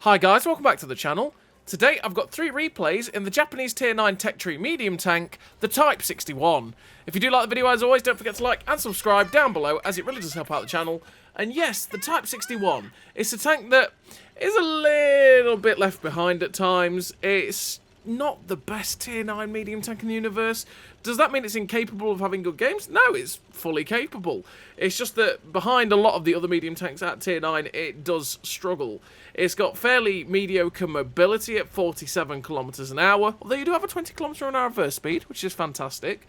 Hi guys, welcome back to the channel. Today I've got 3 replays in the Japanese Tier 9 Tech Tree medium tank, the Type 61. If you do like the video, as always, don't forget to like and subscribe down below, as it really does help out the channel. And yes, the Type 61 is a tank that is a little bit left behind at times. It's not the best Tier 9 medium tank in the universe. Does that mean it's incapable of having good games? No, it's fully capable. It's just that behind a lot of the other medium tanks at Tier 9, it does struggle. It's got fairly mediocre mobility at 47 kilometers an hour, although you do have a 20 kilometer an hour reverse speed, which is fantastic.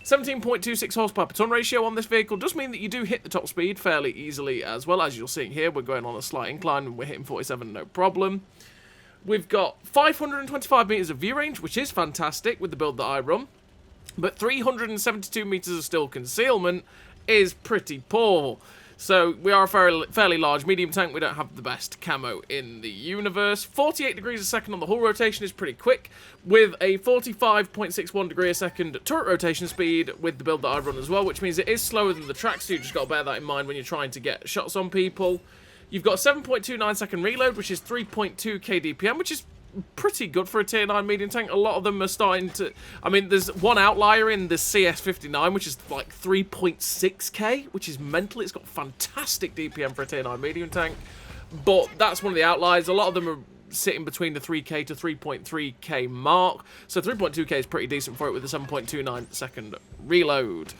17.26 horsepower per ton ratio on this vehicle does mean that you do hit the top speed fairly easily as well. As you're seeing here, we're going on a slight incline and we're hitting 47 no problem. We've got 525 meters of view range, which is fantastic with the build that I run. But 372 meters of still concealment is pretty poor. So we are a fairly large medium tank. We don't have the best camo in the universe. 48 degrees a second on the hull rotation is pretty quick, with a 45.61 degree a second turret rotation speed with the build that I run as well, which means it is slower than the track, so you just got to bear that in mind when you're trying to get shots on people. You've got a 7.29 second reload, which is 3.2 kdpm, which is pretty good for a Tier 9 medium tank. A lot of them are starting to... I mean, there's one outlier in the CS59, which is like 3.6k, which is mental. It's got fantastic DPM for a Tier 9 medium tank, but that's one of the outliers. A lot of them are sitting between the 3k to 3.3k mark, so 3.2k is pretty decent for it with a 7.29 second reload.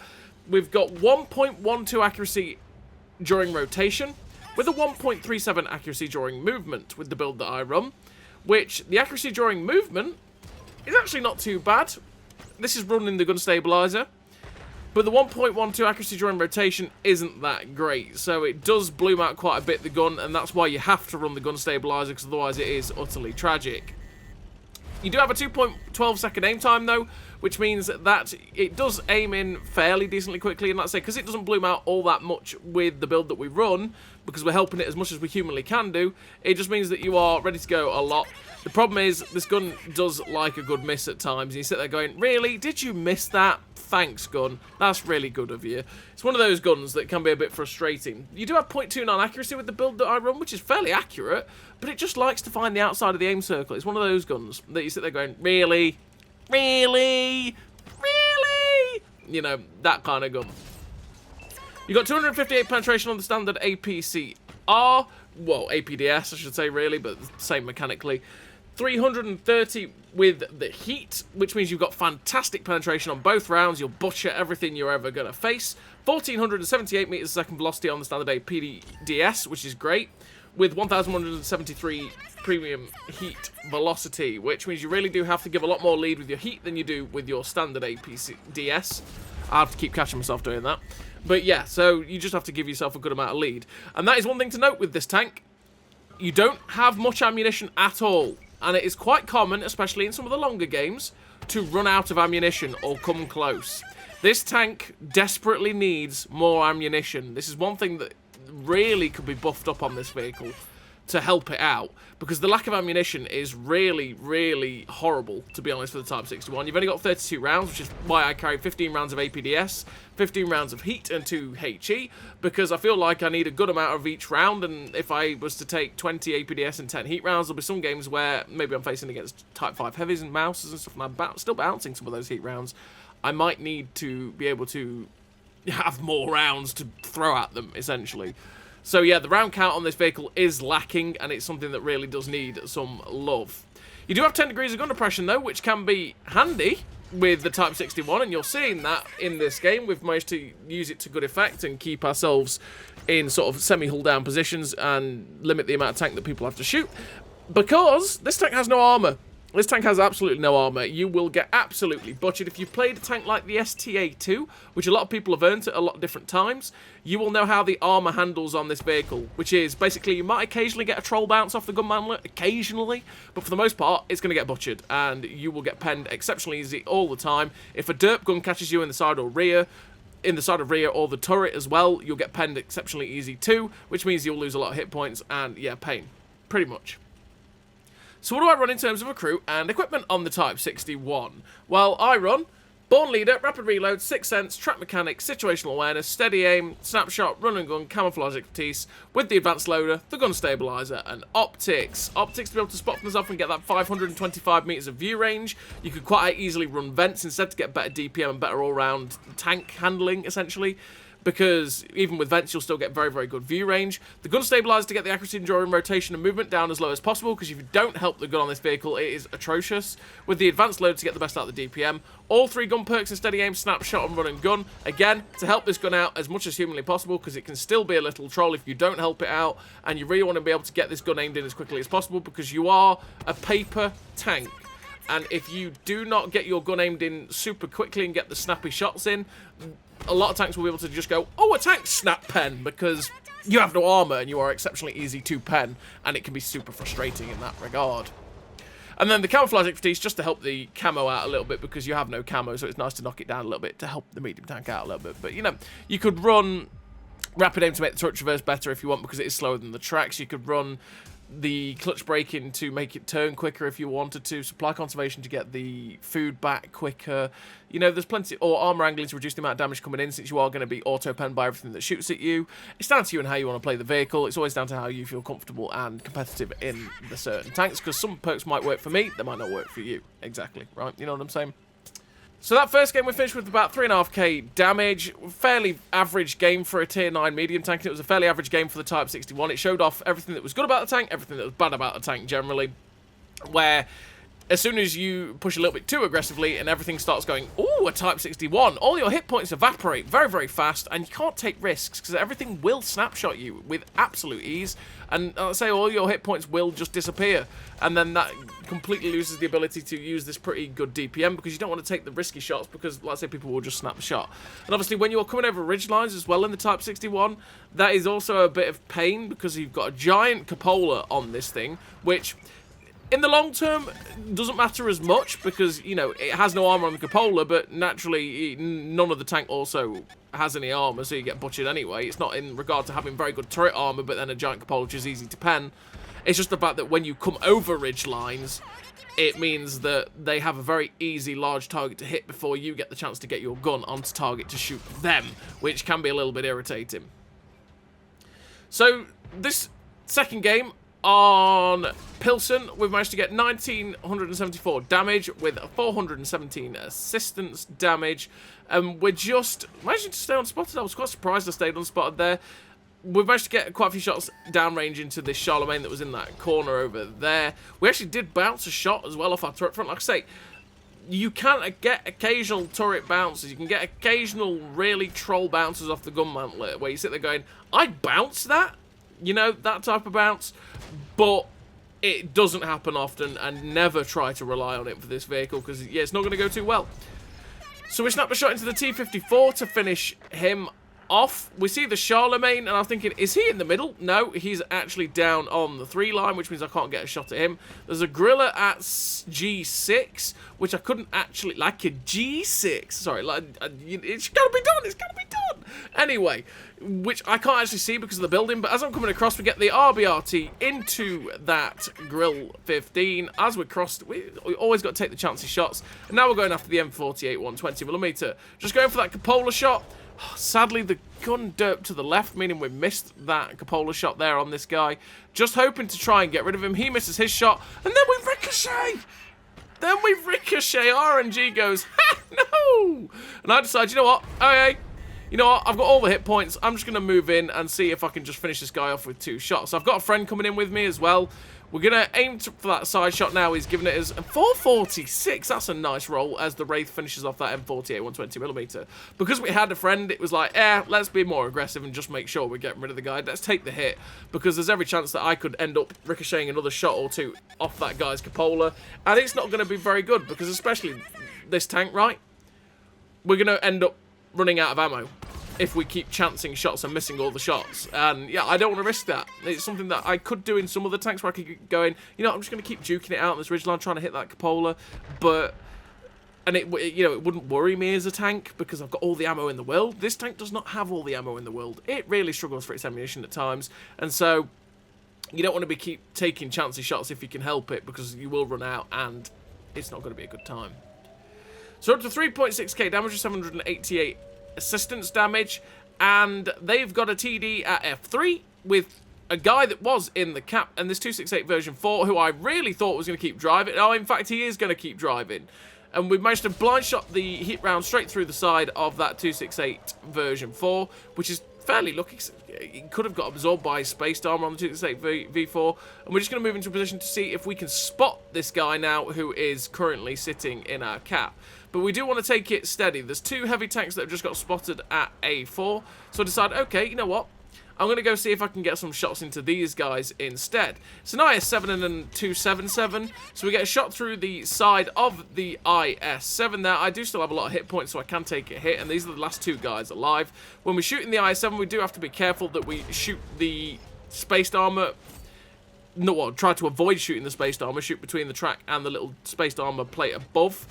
We've got 1.12 accuracy during rotation, with a 1.37 accuracy during movement with the build that I run, which the accuracy during movement is actually not too bad. This is running the gun stabilizer, but the 1.12 accuracy during rotation isn't that great, so it does bloom out quite a bit, the gun, and that's why you have to run the gun stabilizer, because otherwise it is utterly tragic. You do have a 2.12 second aim time though, which means that it does aim in fairly decently quickly, and that's it, because it doesn't bloom out all that much with the build that we run, because we're helping it as much as we humanly can do. It just means that you are ready to go a lot. The problem is, this gun does like a good miss at times, and you sit there going, really? Did you miss that? Thanks, gun. That's really good of you. It's one of those guns that can be a bit frustrating. You do have 0.29 accuracy with the build that I run, which is fairly accurate, but it just likes to find the outside of the aim circle. It's one of those guns that you sit there going, really? Really? Really? You know, that kind of gun. You got 258 penetration on the standard APCR. Well, APDS, I should say, really, but same mechanically. 330 with the heat, which means you've got fantastic penetration on both rounds. You'll butcher everything you're ever going to face. 1478 meters a second velocity on the standard APDS, which is great, with 1173 premium heat velocity, which means you really do have to give a lot more lead with your heat than you do with your standard APDS. I have to keep catching myself doing that. But yeah, so you just have to give yourself a good amount of lead. And that is one thing to note with this tank. You don't have much ammunition at all. And it is quite common, especially in some of the longer games, to run out of ammunition or come close. This tank desperately needs more ammunition. This is one thing that really could be buffed up on this vehicle to help it out, because the lack of ammunition is really, really horrible, to be honest, for the Type 61. You've only got 32 rounds, which is why I carry 15 rounds of APDS, 15 rounds of heat, and 2 HE, because I feel like I need a good amount of each round, and if I was to take 20 APDS and 10 heat rounds, there'll be some games where maybe I'm facing against Type 5 heavies and mouses and stuff, and I'm still bouncing some of those heat rounds. I might need to be able to have more rounds to throw at them, essentially. So yeah, the round count on this vehicle is lacking, and it's something that really does need some love. You do have 10 degrees of gun depression though, which can be handy with the Type 61, and you're seeing that in this game. We've managed to use it to good effect and keep ourselves in sort of semi-hull down positions and limit the amount of tank that people have to shoot, because this tank has no armour. This tank has absolutely no armour. You will get absolutely butchered. If you've played a tank like the STA2, which a lot of people have earned at a lot of different times, you will know how the armour handles on this vehicle, which is basically you might occasionally get a troll bounce off the gun handler, occasionally, but for the most part, it's going to get butchered, and you will get penned exceptionally easy all the time. If a derp gun catches you in the side or rear, or the turret as well, you'll get penned exceptionally easy too, which means you'll lose a lot of hit points and, yeah, pain, pretty much. So what do I run in terms of recruit and equipment on the Type 61? Well, I run Born Leader, Rapid Reload, Sixth Sense, Track Mechanics, Situational Awareness, Steady Aim, Snapshot, Run and Gun, Camouflage Expertise, with the Advanced Loader, the Gun Stabilizer, and Optics. Optics to be able to spot things off and get that 525 metres of view range. You could quite easily run Vents instead to get better DPM and better all-round tank handling, essentially. Because even with Vents, you'll still get very, very good view range. The Gun Stabilizer to get the accuracy, enduring, rotation, and movement down as low as possible, because if you don't help the gun on this vehicle, it is atrocious. With the Advanced Load to get the best out of the DPM. All 3 gun perks in Steady Aim, Snapshot, and Run and Gun. Again, to help this gun out as much as humanly possible, because it can still be a little troll if you don't help it out, and you really want to be able to get this gun aimed in as quickly as possible, because you are a paper tank. And if you do not get your gun aimed in super quickly and get the snappy shots in, a lot of tanks will be able to just go, oh, a tank snap pen, because you have no armor and you are exceptionally easy to pen, and it can be super frustrating in that regard. And then the Camouflage Expertise just to help the camo out a little bit, because you have no camo, so it's nice to knock it down a little bit to help the medium tank out a little bit. But, you know, you could run Rapid Aim to make the turret traverse better if you want, because it is slower than the tracks. You could run the clutch braking to make it turn quicker if you wanted to, supply conservation to get the food back quicker. You know, there's plenty, or armor angling to reduce the amount of damage coming in, since you are going to be auto-penned by everything that shoots at you. It's down to you and how you want to play the vehicle. It's always down to how you feel comfortable and competitive in the certain tanks, because some perks might work for me, they might not work for you. Exactly, right? You know what I'm saying? So that first game we finished with about 3.5k damage. Fairly average game for a tier 9 medium tank, and it was a fairly average game for the Type 61. It showed off everything that was good about the tank, everything that was bad about the tank generally, where as soon as you push a little bit too aggressively and everything starts going, ooh, a Type 61, all your hit points evaporate very, very fast, and you can't take risks, because everything will snapshot you with absolute ease, and I'll say all your hit points will just disappear, and then that completely loses the ability to use this pretty good DPM, because you don't want to take the risky shots, because, like I say, people will just snap the shot. And obviously, when you're coming over ridge lines as well in the Type 61, that is also a bit of pain, because you've got a giant cupola on this thing, which in the long term doesn't matter as much, because, you know, it has no armor on the cupola, but naturally none of the tank also has any armor, so you get butchered anyway. It's not in regard to having very good turret armor, but then a giant cupola which is easy to pen. It's just the fact that when you come over ridge lines, it means that they have a very easy large target to hit before you get the chance to get your gun onto target to shoot them, which can be a little bit irritating. So this second game on Pilsen, we've managed to get 1974 damage with 417 assistance damage, and we're just managing to stay unspotted. I was quite surprised I stayed unspotted there. We've managed to get quite a few shots downrange into this Charlemagne that was in that corner over there. We actually did bounce a shot as well off our turret front. Like I say, you can get occasional turret bounces. You can get occasional really troll bounces off the gun mantlet where you sit there going, I bounced that? You know, that type of bounce. But it doesn't happen often, and never try to rely on it for this vehicle, because, yeah, it's not going to go too well. So we snapped a shot into the T-54 to finish him off. We see the Charlemagne, and I'm thinking, is he in the middle? No, he's actually down on the 3 line, which means I can't get a shot at him. There's a Gorilla at G6, which I couldn't actually, like a G6, sorry, like, it's gotta be done, it's gotta be done. Anyway, which I can't actually see because of the building, but as I'm coming across, we get the RBRT into that Grill 15. As we crossed, we always got to take the chancy shots, and now we're going after the M48 120mm. Just going for that cupola shot. Sadly, the gun derped to the left, meaning we missed that cupola shot there on this guy. Just hoping to try and get rid of him. He misses his shot, and then we ricochet! RNG goes, ha, no! And I decide, you know what? Okay, you know what? I've got all the hit points. I'm just going to move in and see if I can just finish this guy off with 2 shots. I've got a friend coming in with me as well. We're going to aim for that side shot now. He's giving it as 446. That's a nice roll as the Wraith finishes off that M48 120mm. Because we had a friend, it was like, let's be more aggressive and just make sure we're getting rid of the guy. Let's take the hit. Because there's every chance that I could end up ricocheting another shot or 2 off that guy's cupola. And it's not going to be very good, because especially this tank, right? We're going to end up running out of ammo if we keep chancing shots and missing all the shots. And yeah, I don't want to risk that. It's something that I could do in some other tanks where I could get going, you know, I'm just going to keep juking it out on this ridgeline, trying to hit that cupola. But, and it, you know, it wouldn't worry me as a tank because I've got all the ammo in the world. This tank does not have all the ammo in the world. It really struggles for its ammunition at times. And so, you don't want to keep taking chancy shots if you can help it, because you will run out and it's not going to be a good time. So up to 3.6k damage with 788 assistance damage, and they've got a TD at F3 with a guy that was in the cap, and this 268 version 4, who I really thought was going to keep driving. Oh, in fact, he is going to keep driving. And we've managed to blind shot the heat round straight through the side of that 268 version 4, which is fairly lucky. It could have got absorbed by spaced armor on the 268 V4. And we're just going to move into a position to see if we can spot this guy now, who is currently sitting in our cap. But we do want to take it steady. There's 2 heavy tanks that have just got spotted at A4. So I decided, okay, you know what? I'm going to go see if I can get some shots into these guys instead. It's an IS-7 and a 277, so we get a shot through the side of the IS-7 there. I do still have a lot of hit points, so I can take a hit, and these are the last 2 guys alive. When we shoot in the IS-7, we do have to be careful that we shoot the spaced armor. No, well, try to avoid shooting the spaced armor, shoot between the track and the little spaced armor plate above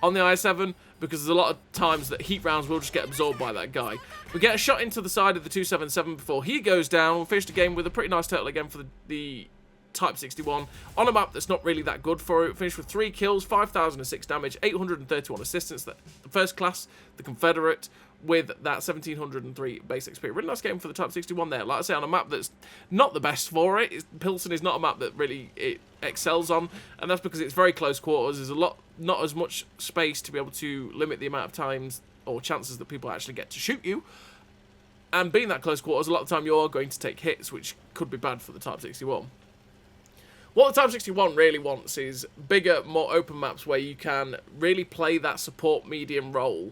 on the IS-7, because there's a lot of times that heat rounds will just get absorbed by that guy. We get a shot into the side of the 277 before he goes down. We'll finish the game with a pretty nice total again for the Type 61 on a map that's not really that good for it. Finished with 3 kills, 5,006 damage, 831 assistance. The first class, the Confederate, with that 1,703 base experience. Really nice game for the Type 61 there. Like I say, on a map that's not the best for it. Pilsen is not a map that really it excels on, and that's because it's very close quarters. There's not as much space to be able to limit the amount of times or chances that people actually get to shoot you. And being that close quarters, a lot of the time you're going to take hits, which could be bad for the Type 61. What the Type 61 really wants is bigger, more open maps where you can really play that support medium role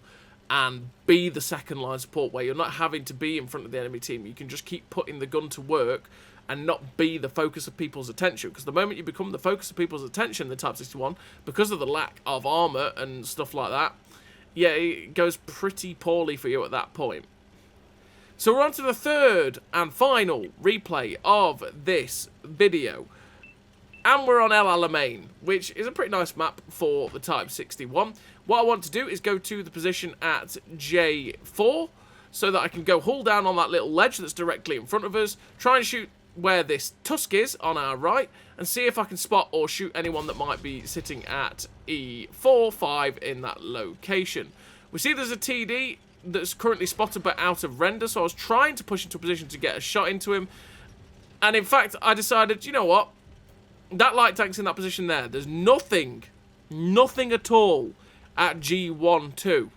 and be the second line support, where you're not having to be in front of the enemy team. You can just keep putting the gun to work and not be the focus of people's attention. Because the moment you become the focus of people's attention in the Type 61, because of the lack of armor and stuff like that, yeah, it goes pretty poorly for you at that point. So we're on to the third and final replay of this video. And we're on El Alamein, which is a pretty nice map for the Type 61. What I want to do is go to the position at J4, so that I can go hull down on that little ledge that's directly in front of us, try and shoot where this tusk is on our right, and see if I can spot or shoot anyone that might be sitting at E4, 5 in that location. We see there's a TD that's currently spotted but out of render, so I was trying to push into a position to get a shot into him. And in fact, I decided, you know what? That light tank's in that position there. There's nothing at all at G12.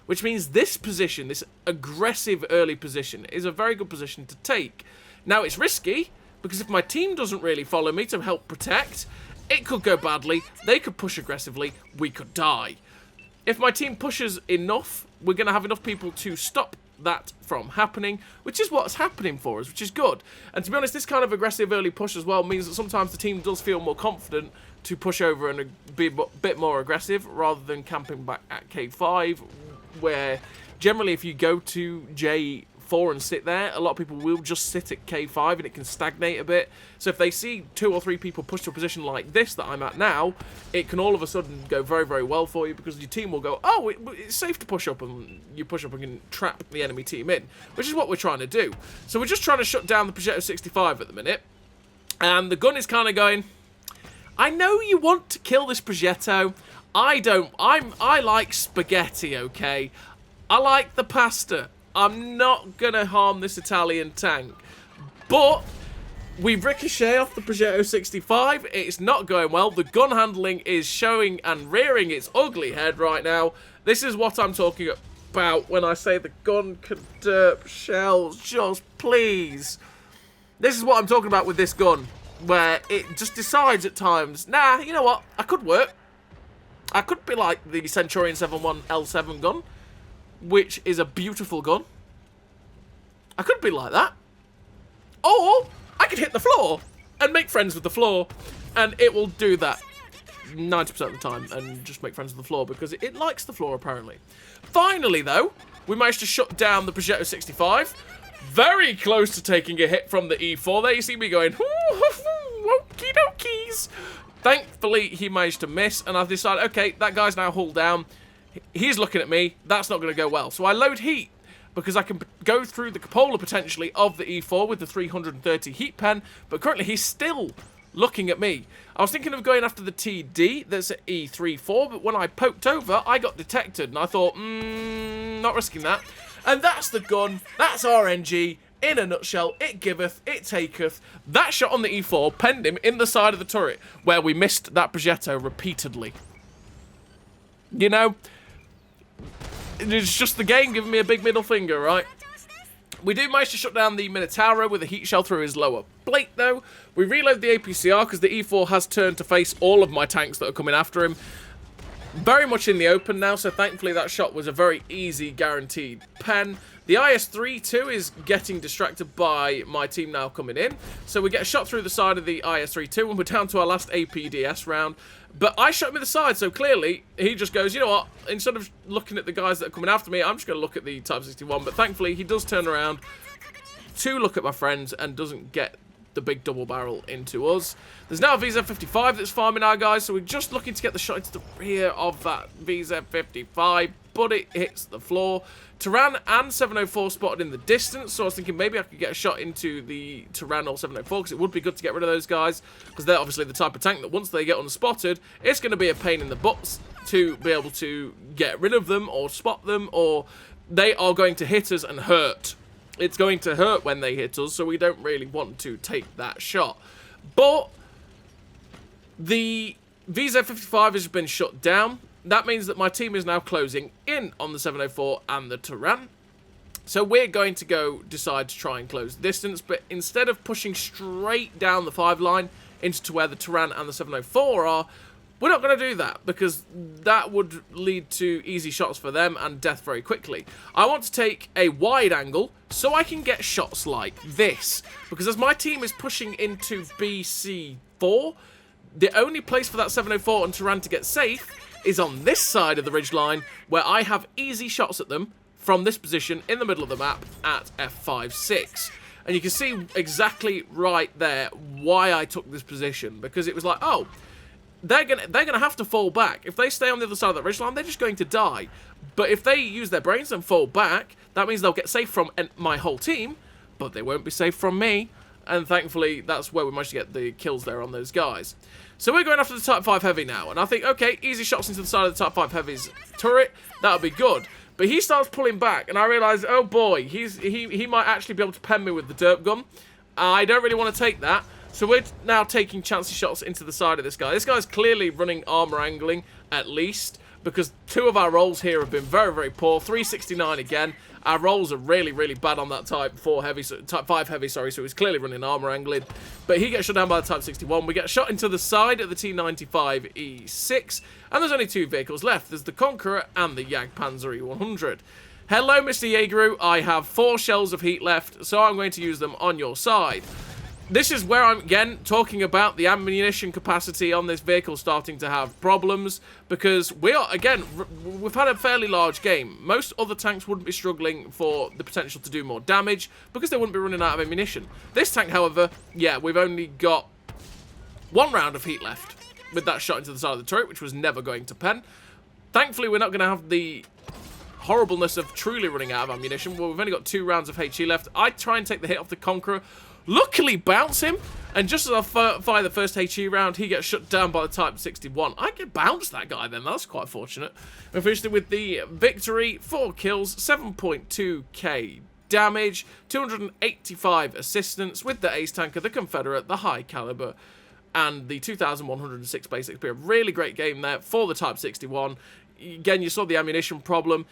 Which means this position, this aggressive early position, is a very good position to take. Now, it's risky, because if my team doesn't really follow me to help protect, it could go badly. They could push aggressively. We could die. If my team pushes enough, we're going to have enough people to stop that from happening, which is what's happening for us, which is good. And to be honest, this kind of aggressive early push as well means that sometimes the team does feel more confident to push over and be a bit more aggressive rather than camping back at K5, where generally if you go to J4 and sit there, a lot of people will just sit at K5 and it can stagnate a bit. So if they see 2 or 3 people push to a position like this that I'm at now, it can all of a sudden go very, very well for you, because your team will go, oh, it's safe to push up, and you push up and can trap the enemy team in, which is what we're trying to do. So we're just trying to shut down the Progetto 65 at the minute, and the gun is kind of going, I know you want to kill this Progetto. I don't. I like spaghetti, okay? I like the pasta. I'm not going to harm this Italian tank. But we ricochet off the Progetto 65. It's not going well. The gun handling is showing and rearing its ugly head right now. This is what I'm talking about when I say the gun can derp shells. Just please. This is what I'm talking about with this gun, where it just decides at times, nah, you know what? I could work. I could be like the Centurion 71 L7 gun, which is a beautiful gun. I could be like that. Or I could hit the floor and make friends with the floor, and it will do that 90% of the time and just make friends with the floor because it likes the floor, apparently. Finally, though, we managed to shut down the Progetto 65. Very close to taking a hit from the E4. There you see me going, okie dokies. Thankfully, he managed to miss, and I've decided, okay, that guy's now hull down. He's looking at me. That's not going to go well. So I load heat, because I can go through the cupola, potentially, of the E4 with the 330 heat pen, but currently he's still looking at me. I was thinking of going after the TD that's at E34, but when I poked over, I got detected, and I thought, not risking that. And that's the gun, that's RNG, in a nutshell, it giveth, it taketh. That shot on the E4 penned him in the side of the turret, where we missed that Progetto repeatedly. You know, it's just the game giving me a big middle finger, right? We do manage to shut down the Minotauro with a heat shell through his lower plate, though. We reload the APCR because the E4 has turned to face all of my tanks that are coming after him. Very much in the open now, so thankfully that shot was a very easy, guaranteed pen. The IS-3 too is getting distracted by my team now coming in. So we get a shot through the side of the IS-3 too, and we're down to our last APDS round. But I shot him in the side, so clearly he just goes, you know what, instead of looking at the guys that are coming after me, I'm just going to look at the Type 61. But thankfully he does turn around to look at my friends and doesn't get the big double barrel into us. There's now a VZ55 that's farming our guys, so we're just looking to get the shot into the rear of that VZ55, but it hits the floor. Turan and 704 spotted in the distance, so I was thinking maybe I could get a shot into the Turan or 704, because it would be good to get rid of those guys, because they're obviously the type of tank that once they get unspotted, it's going to be a pain in the butts to be able to get rid of them or spot them, or they are going to hit us and hurt. It's going to hurt when they hit us, so we don't really want to take that shot. But the VZ55 has been shut down. That means that my team is now closing in on the 704 and the Turan. So we're going to go decide to try and close the distance, but instead of pushing straight down the 5 line into where the Turan and the 704 are, we're not going to do that, because that would lead to easy shots for them and death very quickly. I want to take a wide angle so I can get shots like this, because as my team is pushing into BC4, the only place for that 704 and Turan to get safe is on this side of the ridgeline, where I have easy shots at them from this position in the middle of the map at F5-6. And you can see exactly right there why I took this position, because it was like, oh, they're gonna have to fall back. If they stay on the other side of that ridgeline, they're just going to die. But if they use their brains and fall back, that means they'll get safe from my whole team, but they won't be safe from me. And thankfully, that's where we managed to get the kills there on those guys. So we're going after the Type 5 Heavy now, and I think, okay, easy shots into the side of the Type 5 Heavy's turret, that'll be good. But he starts pulling back, and I realise, oh boy, he might actually be able to pen me with the Derp gun. I don't really want to take that. So we're now taking chancy shots into the side of this guy. This guy's clearly running armor angling, at least, because 2 of our rolls here have been very, very poor. 369 again. Our rolls are really, really bad on that Type 4 heavy, Type 5 heavy, sorry, so he's clearly running armor angling. But he gets shot down by the Type 61. We get shot into the side of the T95 E6, and there's only 2 vehicles left. There's the Conqueror and the Jagdpanzer E100. Hello, Mr. Jaegeru. I have 4 shells of heat left, so I'm going to use them on your side. This is where I'm, again, talking about the ammunition capacity on this vehicle starting to have problems, because we are, again, we've had a fairly large game. Most other tanks wouldn't be struggling for the potential to do more damage, because they wouldn't be running out of ammunition. This tank, however, yeah, we've only got 1 round of heat left with that shot into the side of the turret, which was never going to pen. Thankfully, we're not going to have the horribleness of truly running out of ammunition. Well, we've only got 2 rounds of HE left. I try and take the hit off the Conqueror, luckily bounce him, and just as I fire the first HE round, he gets shut down by the Type 61. I can bounce that guy then, that's quite fortunate. We finished it with the victory, 4 kills, 7.2k damage, 285 assistance with the Ace Tanker, the Confederate, the High Caliber, and the 2,106 base XP. A really great game there for the Type 61. Again, you saw the ammunition problem.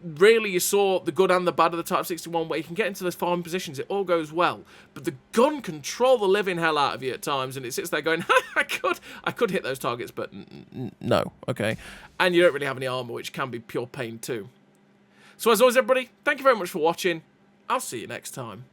Really, you saw the good and the bad of the Type 61, where you can get into those farming positions, it all goes well. But the gun can troll the living hell out of you at times, and it sits there going, I could hit those targets, but no, okay. And you don't really have any armor, which can be pure pain too. So as always, everybody, thank you very much for watching. I'll see you next time.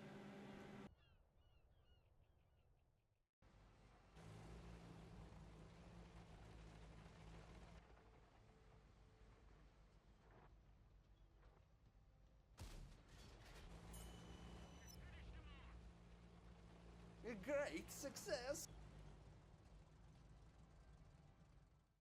A great success.